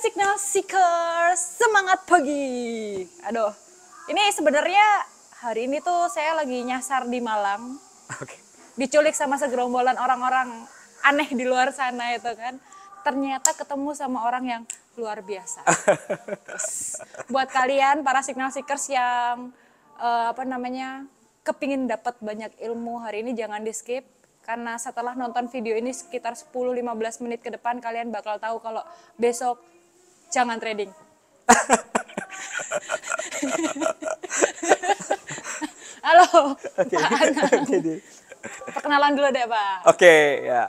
Signal Seekers, semangat pagi. Aduh, ini sebenarnya hari ini tuh saya lagi nyasar di Malang. Oke. Diculik sama segerombolan orang-orang aneh di luar sana itu kan. Ternyata ketemu sama orang yang luar biasa. Terus, buat kalian para Signal Seekers yang kepingin dapat banyak ilmu hari ini, jangan di skip. Karena setelah nonton video ini sekitar 10-15 menit ke depan kalian bakal tahu kalau besok jangan trading. Halo, Pak Anang. Perkenalan dulu deh, Pak. Oke, ya.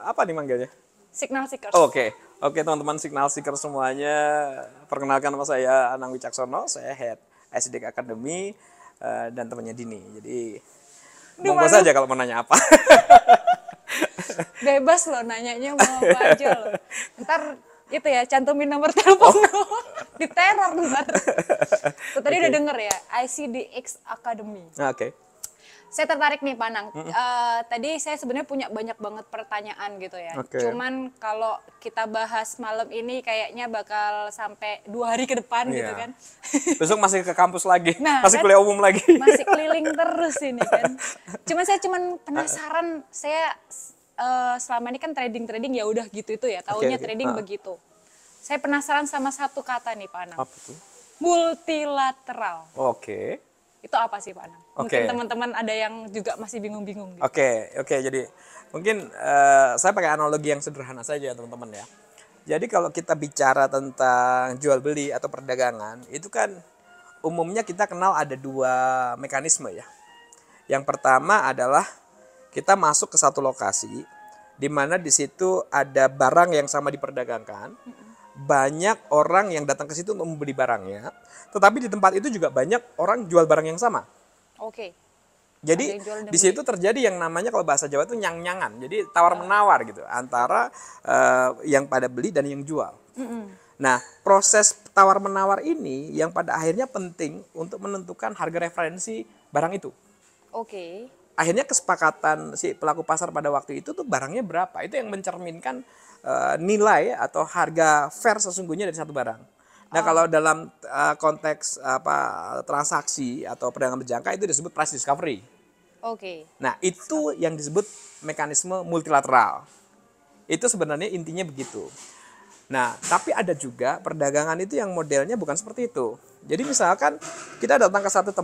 Apa nih manggilnya? Signal Seekers. Oke, teman-teman Signal Seekers semuanya. Perkenalkan nama saya Anang Wicaksono. Saya Head SDK Academy dan temannya Dini. Jadi monggo saja kalau mau nanya apa. Bebas loh nanyanya mau apa aja loh. Ntar itu ya, cantumin nomor telepon. Diteror ntar. Tuh, tadi udah denger ya, ICDX Academy. Oke. Saya tertarik nih, Pak Anang. Tadi saya sebenarnya punya banyak banget pertanyaan gitu ya. Cuman kalau kita bahas malam ini kayaknya bakal sampai 2 hari ke depan gitu kan. Besok masih ke kampus lagi, Nah, masih kan, kuliah umum lagi. Masih keliling terus ini kan. Saya penasaran, saya selama ini kan trading ya udah gitu itu ya, taunya trading begitu. Saya penasaran sama satu kata nih, Pak Anang. Apa tuh? Multilateral. Oke. Itu apa sih, Pak Anang? Mungkin teman-teman ada yang juga masih bingung-bingung. Gitu. Oke. Jadi mungkin saya pakai analogi yang sederhana saja, teman-teman ya. Jadi kalau kita bicara tentang jual beli atau perdagangan, itu kan umumnya kita kenal ada 2 mekanisme ya. Yang pertama adalah kita masuk ke satu lokasi, di mana di situ ada barang yang sama diperdagangkan. Banyak orang yang datang ke situ untuk membeli barangnya, tetapi di tempat itu juga banyak orang jual barang yang sama. Oke. Jadi di situ terjadi yang namanya kalau bahasa Jawa itu nyang-nyangan. Jadi tawar-menawar gitu antara yang pada beli dan yang jual. Nah, proses tawar-menawar ini yang pada akhirnya penting untuk menentukan harga referensi barang itu. Oke. Akhirnya kesepakatan si pelaku pasar pada waktu itu tuh barangnya berapa. Itu yang mencerminkan nilai atau harga fair sesungguhnya dari satu barang. Nah, kalau dalam konteks transaksi atau perdagangan berjangka itu disebut price discovery. Oke. Nah, itu yang disebut mekanisme multilateral. Itu sebenarnya intinya begitu. Nah, tapi ada juga perdagangan itu yang modelnya bukan seperti itu. Jadi misalkan kita datang ke satu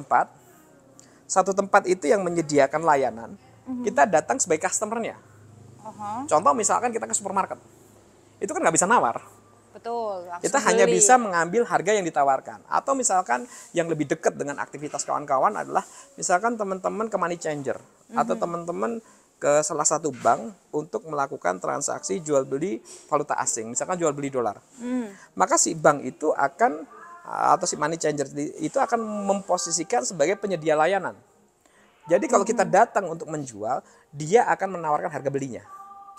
tempat itu yang menyediakan layanan, kita datang sebagai customer-nya. Contoh misalkan kita ke supermarket, itu kan nggak bisa nawar. Betul. Kita hanya bisa mengambil harga yang ditawarkan. Atau misalkan yang lebih dekat dengan aktivitas kawan-kawan adalah misalkan teman-teman ke money changer atau teman-teman ke salah satu bank untuk melakukan transaksi jual beli valuta asing, misalkan jual beli dolar. Maka si bank itu akan atau si money changer itu akan memposisikan sebagai penyedia layanan. Jadi kalau kita datang untuk menjual, dia akan menawarkan harga belinya.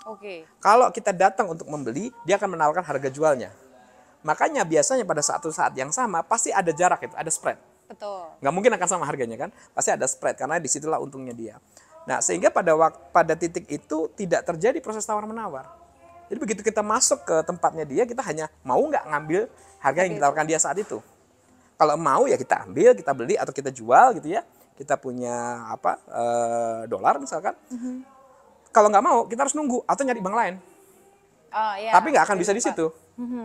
Oke. Kalau kita datang untuk membeli, dia akan menawarkan harga jualnya. Makanya biasanya pada saat yang sama pasti ada jarak itu, ada spread. Betul. Nggak mungkin akan sama harganya kan, pasti ada spread karena disitulah untungnya dia. Nah, sehingga pada titik itu tidak terjadi proses tawar menawar. Jadi begitu kita masuk ke tempatnya dia, kita hanya mau nggak ngambil harga yang ditawarkan dia saat itu. Kalau mau ya kita ambil, kita beli atau kita jual gitu ya. Kita punya dolar misalkan. Kalau nggak mau, kita harus nunggu atau nyari bank lain. Tapi nggak akan bisa di situ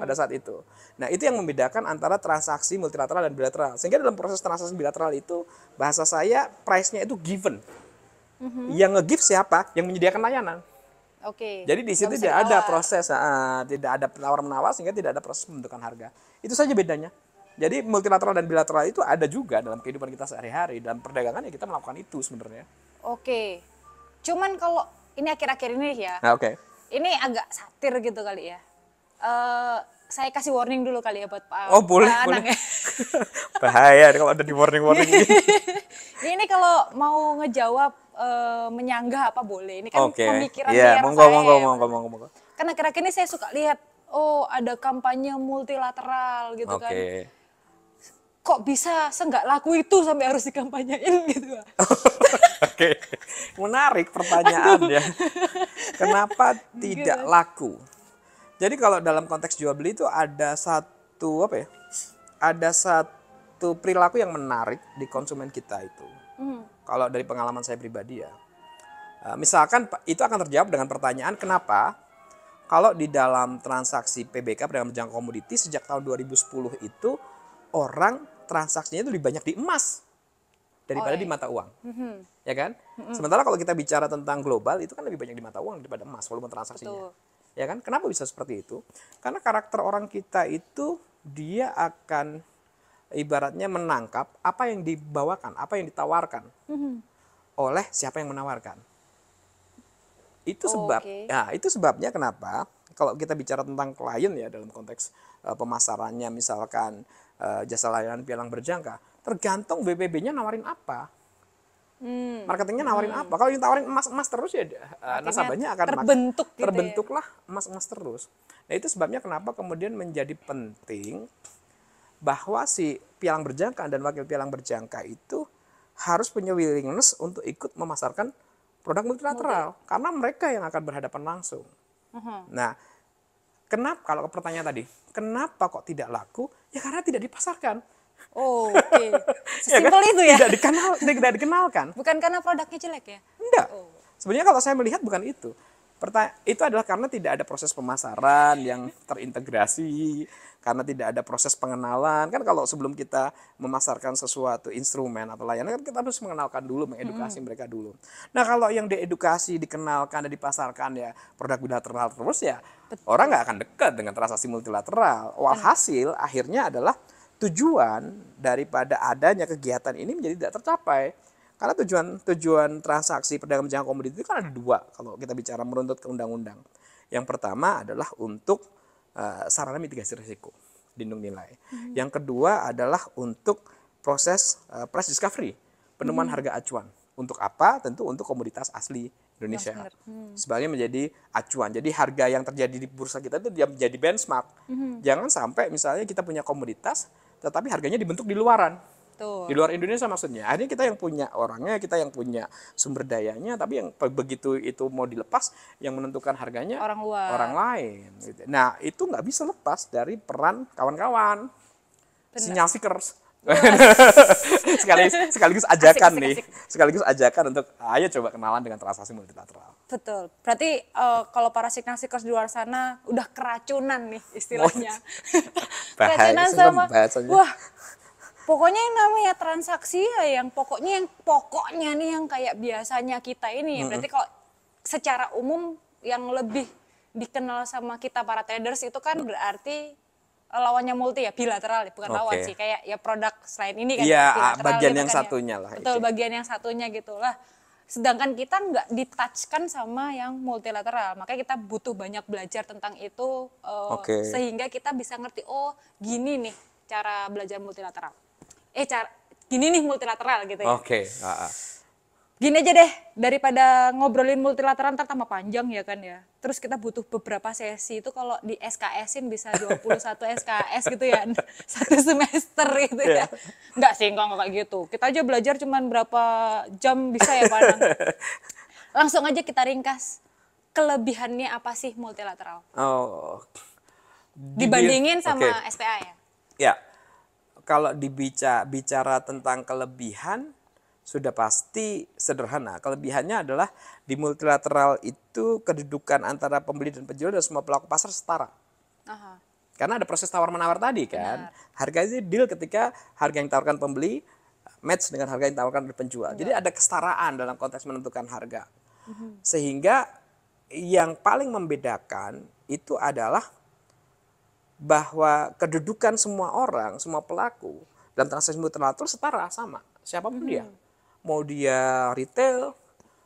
pada saat itu. Nah, itu yang membedakan antara transaksi multilateral dan bilateral. Sehingga dalam proses transaksi bilateral itu, bahasa saya price-nya itu given. Yang nge-give siapa? Yang menyediakan layanan. Oke. Jadi di situ tidak ada proses, tidak ada penawar-menawar sehingga tidak ada proses pembentukan harga. Itu saja bedanya. Jadi multilateral dan bilateral itu ada juga dalam kehidupan kita sehari-hari. Dalam perdagangan ya kita melakukan itu sebenarnya. Oke. Cuman kalau ini akhir-akhir ini ya. Oke. Ini agak satir gitu kali ya. Saya kasih warning dulu kali ya buat Pak. Oh boleh, Pak boleh. Anang ya. Bahaya kalau ada di warning-warning ini. Ini kalau mau ngejawab menyanggah apa boleh. Ini kan pemikiran saya. Monggo. Karena akhir-akhir ini saya suka lihat, ada kampanye multilateral gitu kan. Kok bisa seenggak laku itu sampai harus dikampanyein gitu. Oke. Menarik pertanyaan ya. Kenapa tidak laku? Jadi kalau dalam konteks jual beli itu ada satu apa ya? Ada satu perilaku yang menarik di konsumen kita itu. Kalau dari pengalaman saya pribadi ya. Misalkan itu akan terjawab dengan pertanyaan kenapa kalau di dalam transaksi PBK perdagangan berjangka komoditi sejak tahun 2010 itu orang transaksinya itu lebih banyak di emas daripada di mata uang. Ya kan? Sementara kalau kita bicara tentang global itu kan lebih banyak di mata uang daripada emas volume transaksinya. Betul. Ya kan? Kenapa bisa seperti itu? Karena karakter orang kita itu dia akan ibaratnya menangkap apa yang dibawakan, apa yang ditawarkan oleh siapa yang menawarkan. Itu itu sebabnya kenapa kalau kita bicara tentang klien ya dalam konteks pemasarannya misalkan jasa layanan pialang berjangka, tergantung BPB-nya nawarin apa. Marketingnya nawarin apa? Kalau yang tawarin emas-emas terus ya nasabahnya akan terbentuklah emas-emas terus. Nah itu sebabnya kenapa kemudian menjadi penting bahwa si pialang berjangka dan wakil pialang berjangka itu harus punya willingness untuk ikut memasarkan produk multilateral karena mereka yang akan berhadapan langsung. Nah, kenapa kalau pertanyaan tadi, kenapa kok tidak laku? Ya karena tidak dipasarkan. Oke. Sesimpel itu ya. Tidak dikenalkan. Bukan karena produknya jelek ya? Enggak. Sebenarnya kalau saya melihat bukan itu. Itu adalah karena tidak ada proses pemasaran yang terintegrasi, karena tidak ada proses pengenalan. Kan kalau sebelum kita memasarkan sesuatu instrumen atau layanan kan kita harus mengenalkan dulu, mengedukasi mereka dulu. Nah kalau yang diedukasi, dikenalkan dan dipasarkan ya produk bilateral terus ya orang nggak akan dekat dengan transaksi multilateral. Walhasil akhirnya adalah tujuan daripada adanya kegiatan ini menjadi tidak tercapai. Karena tujuan transaksi perdagangan berjangka komoditi itu kan ada dua kalau kita bicara meruntut ke undang-undang. Yang pertama adalah untuk sarana mitigasi risiko, lindung nilai. Yang kedua adalah untuk proses price discovery, penemuan harga acuan. Untuk apa? Tentu untuk komoditas asli Indonesia. Sebagai menjadi acuan. Jadi harga yang terjadi di bursa kita itu menjadi benchmark. Jangan sampai misalnya kita punya komoditas tetapi harganya dibentuk di luaran. Di luar Indonesia maksudnya. Akhirnya kita yang punya orangnya, kita yang punya sumber dayanya, tapi yang begitu itu mau dilepas, yang menentukan harganya orang lain. Gitu. Nah itu nggak bisa lepas dari peran kawan-kawan, sinyal seekers. sekaligus ajakan asik. Sekaligus ajakan untuk ayo coba kenalan dengan transaksi multilateral. Betul. Berarti kalau para signal seekers di luar sana udah keracunan nih istilahnya. Keracunan sama wah. Pokoknya yang namanya transaksi ya yang pokoknya nih yang kayak biasanya kita ini ya. Berarti kalau secara umum yang lebih dikenal sama kita para traders itu kan berarti lawannya multi ya, bilateral ya, bukan lawan sih. Kayak ya produk selain ini kan. Iya, bagian gitu yang kan, satunya ya. lah. Betul, itu. Bagian yang satunya gitu lah. Sedangkan kita nggak ditouchkan sama yang multilateral. Makanya kita butuh banyak belajar tentang itu sehingga kita bisa ngerti, oh gini nih cara belajar multilateral. Gini nih multilateral gitu ya. Gini aja deh, daripada ngobrolin multilateral ntar tambah panjang ya kan ya. Terus kita butuh beberapa sesi itu kalau di SKS-in bisa 21 SKS gitu ya. 1 semester gitu ya. Enggak sih, enggak kayak gitu. Kita aja belajar cuman berapa jam bisa ya Pak Anang. Langsung aja kita ringkas. Kelebihannya apa sih multilateral? Dibandingin sama SPA ya? Ya. Kalau bicara tentang kelebihan, sudah pasti sederhana. Kelebihannya adalah di multilateral itu kedudukan antara pembeli dan penjual dan semua pelaku pasar setara. Karena ada proses tawar-menawar tadi kan. Harga itu deal ketika harga yang ditawarkan pembeli match dengan harga yang ditawarkan oleh penjual. Jadi ada kesetaraan dalam konteks menentukan harga. Sehingga yang paling membedakan itu adalah bahwa kedudukan semua orang, semua pelaku dalam transaksi multilateral setara sama siapapun dia. Mau dia retail,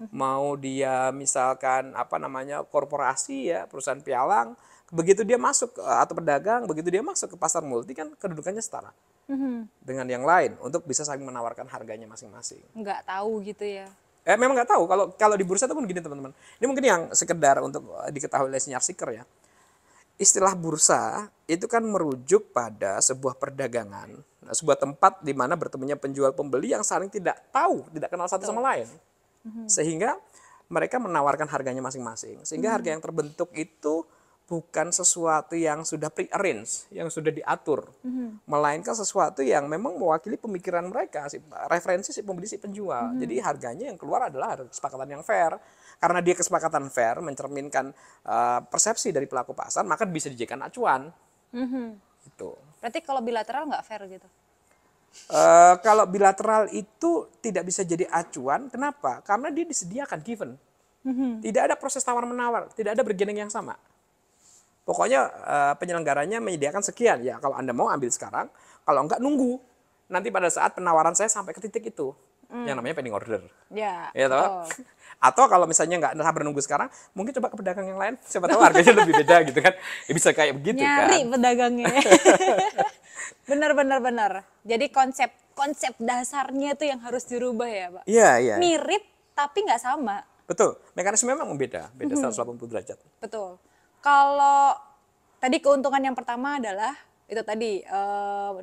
mau dia misalkan korporasi ya, perusahaan pialang, begitu dia masuk atau pedagang, begitu dia masuk ke pasar multi kan kedudukannya setara dengan yang lain untuk bisa saling menawarkan harganya masing-masing. Nggak tahu gitu ya. Memang nggak tahu kalau di bursa itu pun gini teman-teman. Ini mungkin yang sekedar untuk diketahui oleh sinyal seeker ya. Istilah bursa itu kan merujuk pada sebuah perdagangan, sebuah tempat di mana bertemunya penjual pembeli yang saling tidak kenal satu sama lain. Sehingga mereka menawarkan harganya masing-masing. Sehingga harga yang terbentuk itu bukan sesuatu yang sudah pre-arrange, yang sudah diatur, melainkan sesuatu yang memang mewakili pemikiran mereka, referensi si pembeli, si penjual. Jadi harganya yang keluar adalah kesepakatan yang fair. Karena dia kesepakatan fair, mencerminkan persepsi dari pelaku pasar, maka bisa dijadikan acuan. Gitu. Berarti kalau bilateral nggak fair gitu? Kalau bilateral itu tidak bisa jadi acuan, kenapa? Karena dia disediakan given. Tidak ada proses tawar-menawar, tidak ada bergening yang sama. Pokoknya penyelenggaranya menyediakan sekian. Ya kalau Anda mau ambil sekarang, kalau enggak nunggu. Nanti pada saat penawaran saya sampai ke titik itu. Yang namanya pending order. Ya, toh? Atau kalau misalnya nggak sabar nunggu sekarang, mungkin coba ke pedagang yang lain. Siapa tahu harganya lebih beda gitu kan. Ya bisa kayak begitu nyari kan. pedagangnya. Benar. Jadi konsep dasarnya itu yang harus dirubah ya Pak? Iya. Mirip tapi nggak sama. Betul, mekanisme memang beda 180 derajat. Betul. Kalau tadi keuntungan yang pertama adalah itu tadi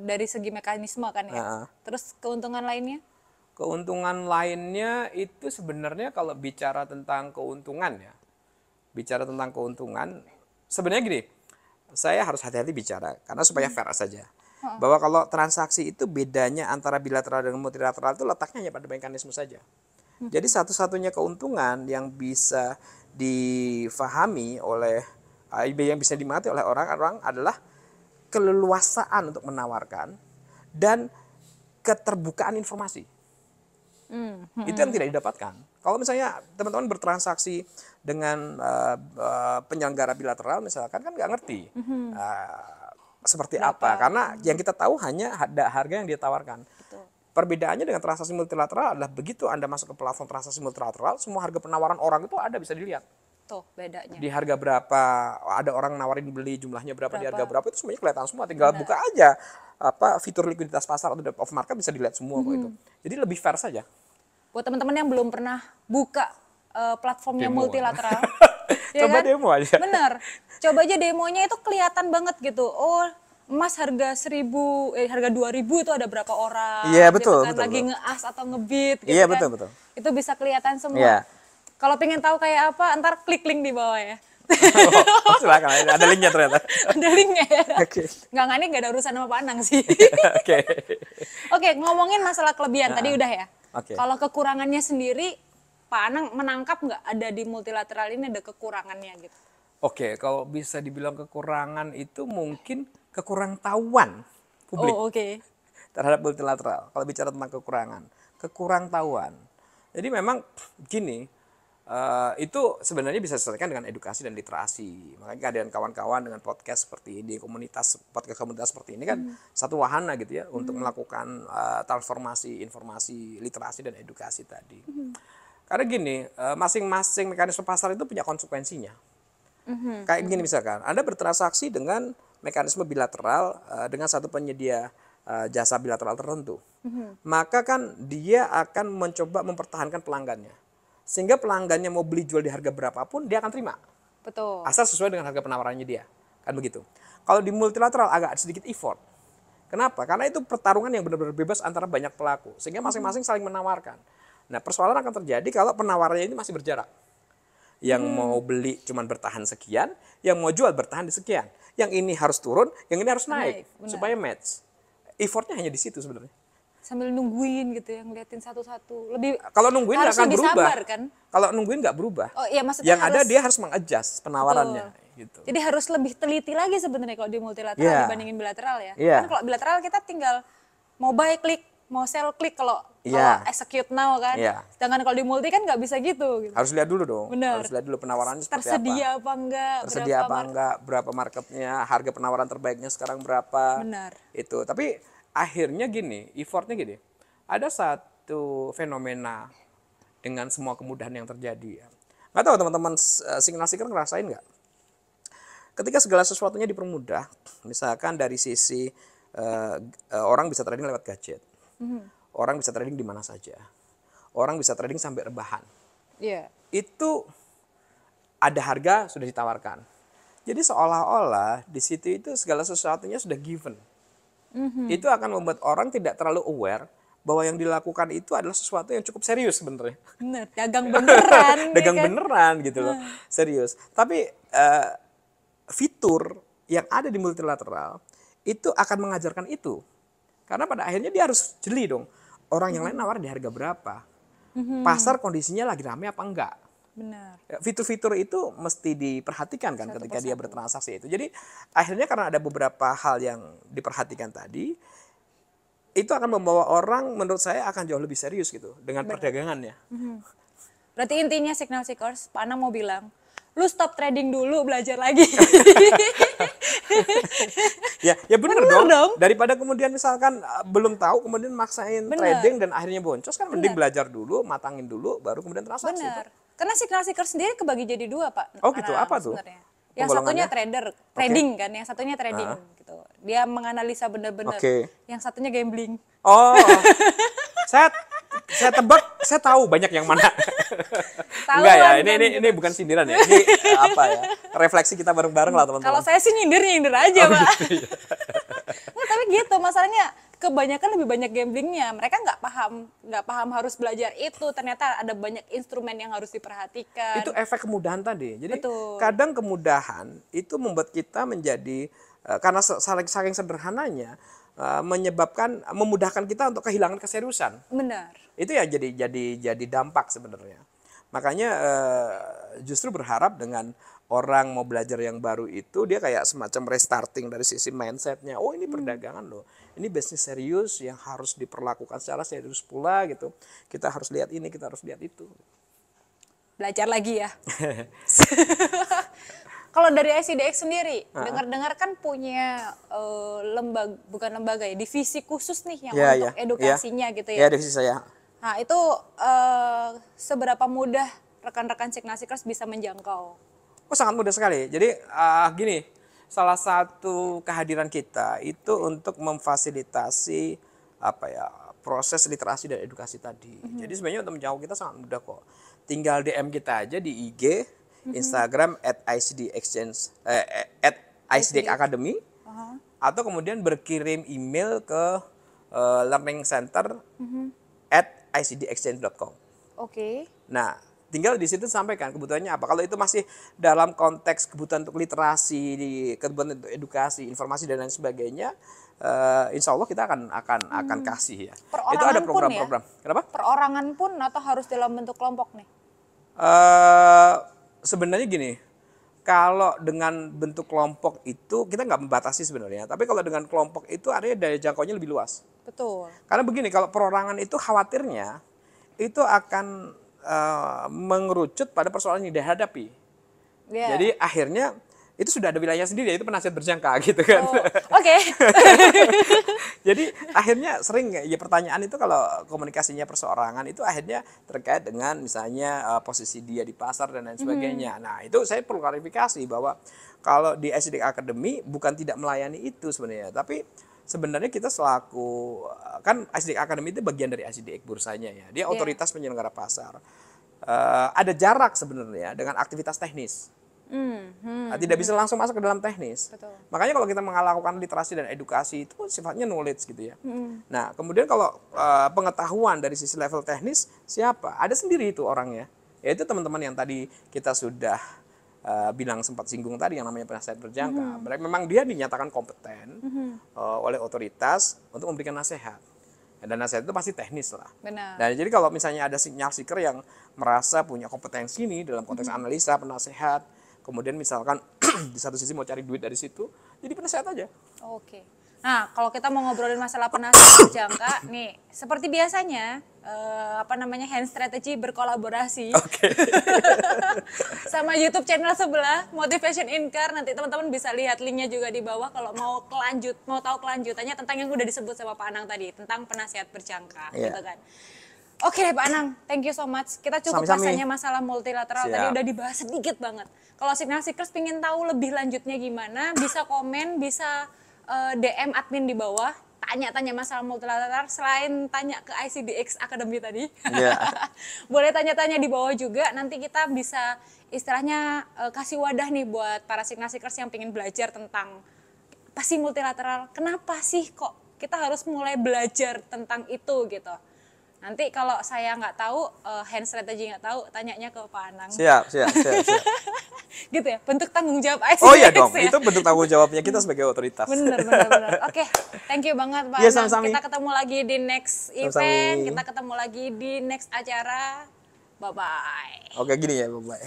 dari segi mekanisme kan ya. Terus keuntungan lainnya? Keuntungan lainnya itu sebenarnya kalau bicara tentang keuntungan ya. Bicara tentang keuntungan, sebenarnya gini, saya harus hati-hati bicara karena supaya fair saja. Bahwa kalau transaksi itu bedanya antara bilateral dan multilateral itu letaknya hanya pada mekanisme saja. Jadi satu-satunya keuntungan yang bisa difahami oleh yang bisa dimengerti oleh orang-orang adalah keleluasaan untuk menawarkan dan keterbukaan informasi. Itu yang tidak didapatkan. Kalau misalnya teman-teman bertransaksi dengan penyelenggara bilateral misalkan kan nggak ngerti seperti apa. Karena yang kita tahu hanya harga yang dia tawarkan. Betul. Perbedaannya dengan transaksi multilateral adalah begitu Anda masuk ke platform transaksi multilateral, semua harga penawaran orang itu ada bisa dilihat. Tuh bedanya. Di harga berapa, ada orang nawarin beli jumlahnya berapa, di harga berapa itu semuanya kelihatan semua. Tinggal buka aja fitur likuiditas pasar atau depth of market bisa dilihat semua kok itu. Jadi lebih fair saja. Buat teman-teman yang belum pernah buka platformnya Demo. Multilateral, ya coba kan? Demo aja. Bener, coba aja demonya itu kelihatan banget gitu. Oh, emas harga 1.000, harga 2.000 itu ada berapa orang? Iya betul. Gitu kan, betul lagi nge-as atau nge-bid gitu iya, kan. betul. Itu bisa kelihatan semua. Iya. Kalau pengen tahu kayak apa, ntar klik link di bawah ya. Silakan, ada linknya ternyata. Ada linknya ya. Oke. Ini nggak ada urusan sama Pak Anang sih. Oke, ngomongin masalah kelebihan tadi udah ya. Kalau kekurangannya sendiri, Pak Anang menangkap nggak ada di multilateral ini ada kekurangannya gitu? Oke, kalau bisa dibilang kekurangan itu mungkin kekurang tahuan publik terhadap multilateral. Kalau bicara tentang kekurangan, kekurang tahuan. Jadi memang gini, itu sebenarnya bisa diselesaikan dengan edukasi dan literasi. Makanya kehadiran kawan-kawan dengan podcast seperti ini, podcast komunitas seperti ini kan satu wahana gitu ya untuk melakukan transformasi informasi, literasi dan edukasi tadi. Karena gini, masing-masing mekanisme pasar itu punya konsekuensinya. Kayak gini misalkan, Anda bertransaksi dengan mekanisme bilateral dengan satu penyedia jasa bilateral tertentu. Maka kan dia akan mencoba mempertahankan pelanggannya. Sehingga pelanggannya mau beli jual di harga berapapun dia akan terima. Betul. Asal sesuai dengan harga penawarannya dia. Kan begitu. Kalau di multilateral agak sedikit effort. Kenapa? Karena itu pertarungan yang benar-benar bebas antara banyak pelaku. Sehingga masing-masing saling menawarkan. Nah persoalan akan terjadi kalau penawarannya ini masih berjarak. Yang mau beli cuman bertahan sekian, yang mau jual bertahan di sekian. Yang ini harus turun, yang ini harus naik. Supaya match. Effortnya hanya di situ sebenarnya. Sambil nungguin gitu ya, ngeliatin satu-satu. Kalau nungguin nggak akan berubah. Sabar, kan? Kalau nungguin nggak berubah. Oh iya, maksudnya yang ada dia harus mengadjust penawarannya. Gitu. Jadi harus lebih teliti lagi sebenarnya kalau di multilateral dibandingin bilateral ya. Kan kalau bilateral kita tinggal mau buy klik, mau sell klik kalau execute now kan. Sedangkan kalau di multi kan nggak bisa gitu. Harus lihat dulu dong. Bener. Harus lihat dulu penawarannya seperti tersedia apa enggak. Tersedia apa enggak, berapa marketnya, harga penawaran terbaiknya sekarang berapa. Benar. Itu. Tapi akhirnya gini, effortnya gini. Ada satu fenomena dengan semua kemudahan yang terjadi. Nggak tahu teman-teman signal seeker ngerasain nggak? Ketika segala sesuatunya dipermudah, misalkan dari sisi orang bisa trading lewat gadget, orang bisa trading di mana saja, orang bisa trading sampai rebahan. Itu ada harga sudah ditawarkan. Jadi seolah-olah di situ itu segala sesuatunya sudah given. Itu akan membuat orang tidak terlalu aware bahwa yang dilakukan itu adalah sesuatu yang cukup serius sebenarnya. Bener, dagang beneran. Dagang beneran gitu loh, serius. Tapi fitur yang ada di multilateral itu akan mengajarkan itu. Karena pada akhirnya dia harus jeli dong. Orang yang lain nawar di harga berapa. Pasar kondisinya lagi rame apa enggak. Benar. Fitur-fitur itu mesti diperhatikan kan Satu ketika dia persatu. bertransaksi itu. Jadi akhirnya karena ada beberapa hal yang diperhatikan tadi, itu akan membawa orang menurut saya akan jauh lebih serius gitu dengan perdagangannya. Berarti intinya signal seekers, Pak Anang mau bilang, lu stop trading dulu, belajar lagi. Ya benar Bener dong. dong. Daripada kemudian misalkan belum tahu kemudian maksain Bener. trading dan akhirnya boncos kan mending belajar dulu, matangin dulu baru kemudian transaksi. Benar. Karena signal seekers sendiri kebagi jadi dua, Pak. Oh gitu, Anang, apa tuh? sebenarnya. Yang satunya Penggolongannya? trading kan, yang satunya trading gitu. Dia menganalisa benar-benar. Oke. Yang satunya gambling. Oh, saya tebak, saya tahu banyak yang mana. Enggak ya, Tahuan kan ini bukan sindiran ya. Ini apa ya? Refleksi kita bareng-bareng lah teman-teman. Kalau saya sih nyindir aja, Pak. Nggak, tapi gitu, masalahnya kebanyakan lebih banyak gamblingnya. Mereka nggak paham harus belajar itu. Ternyata ada banyak instrumen yang harus diperhatikan. Itu efek kemudahan tadi. Jadi Betul. kadang kemudahan itu membuat kita menjadi karena saking sederhananya memudahkan kita untuk kehilangan keseriusan. Benar. Itu ya jadi dampak sebenarnya. Makanya justru berharap dengan orang mau belajar yang baru itu dia kayak semacam restarting dari sisi mindsetnya. Oh ini perdagangan loh, ini bisnis serius yang harus diperlakukan secara serius pula gitu. Kita harus lihat ini, kita harus lihat itu. Belajar lagi ya. Kalau dari ICDX sendiri, dengar-dengar kan punya bukan lembaga ya, divisi khusus nih yang untuk edukasinya gitu ya. Ya, divisi saya. Nah itu seberapa mudah rekan-rekan signal seekers bisa menjangkau? Oh sangat mudah sekali. Jadi gini, salah satu kehadiran kita itu untuk memfasilitasi proses literasi dan edukasi tadi. Jadi sebenarnya untuk menjangkau kita sangat mudah kok. Tinggal DM kita aja di IG, Instagram @ICD Academy, atau kemudian berkirim email ke learning center @icdexchange.com. Oke. Nah, tinggal di situ sampaikan kebutuhannya apa. Kalau itu masih dalam konteks kebutuhan untuk literasi, kebutuhan untuk edukasi, informasi dan lain sebagainya, insya Allah kita akan kasih ya. Itu ada program-program. Kenapa? Perorangan pun atau harus dalam bentuk kelompok nih? Sebenarnya gini, kalau dengan bentuk kelompok itu kita nggak membatasi sebenarnya. Tapi kalau dengan kelompok itu artinya daya jangkaunya lebih luas. Betul. Karena begini, kalau perorangan itu khawatirnya itu akan mengerucut pada persoalan yang dihadapi. Yeah. Jadi akhirnya itu sudah ada wilayah sendiri, yaitu penasihat berjangka gitu kan. Oh, oke. Jadi akhirnya sering ya pertanyaan itu kalau komunikasinya perseorangan itu akhirnya terkait dengan misalnya posisi dia di pasar dan lain sebagainya. Nah itu saya perlu klarifikasi bahwa kalau di ICD Academy bukan tidak melayani itu sebenarnya, tapi sebenarnya kita selaku kan ICD Academy itu bagian dari ICD bursanya ya, dia otoritas penyelenggara pasar. Ada jarak sebenarnya dengan aktivitas teknis. Tidak bisa langsung masuk ke dalam teknis. Betul. Makanya kalau kita melakukan literasi dan edukasi itu sifatnya knowledge gitu ya. Nah kemudian kalau pengetahuan dari sisi level teknis siapa? Ada sendiri itu orangnya. Yaitu teman-teman yang tadi kita sudah bilang sempat singgung tadi yang namanya penasihat berjangka. Memang dia dinyatakan kompeten oleh otoritas untuk memberikan nasihat. Dan nasihat itu pasti teknis lah. Benar. Dan jadi kalau misalnya ada signal seeker yang merasa punya kompetensi nih dalam konteks analisa, penasehat, kemudian misalkan di satu sisi mau cari duit dari situ, jadi penasehat aja. Oke. Nah, kalau kita mau ngobrolin masalah penasihat berjangka, nih, seperti biasanya, hand strategy berkolaborasi sama YouTube channel sebelah, Motivation in Car. Nanti teman-teman bisa lihat linknya juga di bawah kalau mau tahu kelanjutannya tentang yang udah disebut sama Pak Anang tadi, tentang penasihat berjangka, gitu kan. Oke deh Pak Anang, thank you so much. Kita cukup rasanya masalah multilateral tadi udah dibahas sedikit banget. Kalau Signal Seekers pengen tahu lebih lanjutnya gimana, bisa komen, bisa DM admin di bawah, tanya-tanya masalah multilateral selain tanya ke ICDX Academy tadi. Boleh tanya-tanya di bawah juga, nanti kita bisa istilahnya kasih wadah nih buat para Signal Seekers yang pengen belajar tentang apa sih multilateral, kenapa sih kok kita harus mulai belajar tentang itu gitu. Nanti kalau saya nggak tahu, hand strategy nggak tahu, tanyanya ke Pak Anang. Siap. Gitu ya, bentuk tanggung jawab ICDX. Oh iya dong, ya? itu bentuk tanggung jawabnya kita sebagai otoritas. Bener. Oke, thank you banget Pak Iya, Anang. sama-sama. Kita ketemu lagi di next Sama-sama. event, kita ketemu lagi di next acara. Bye-bye. Oke, gini ya, Bapak.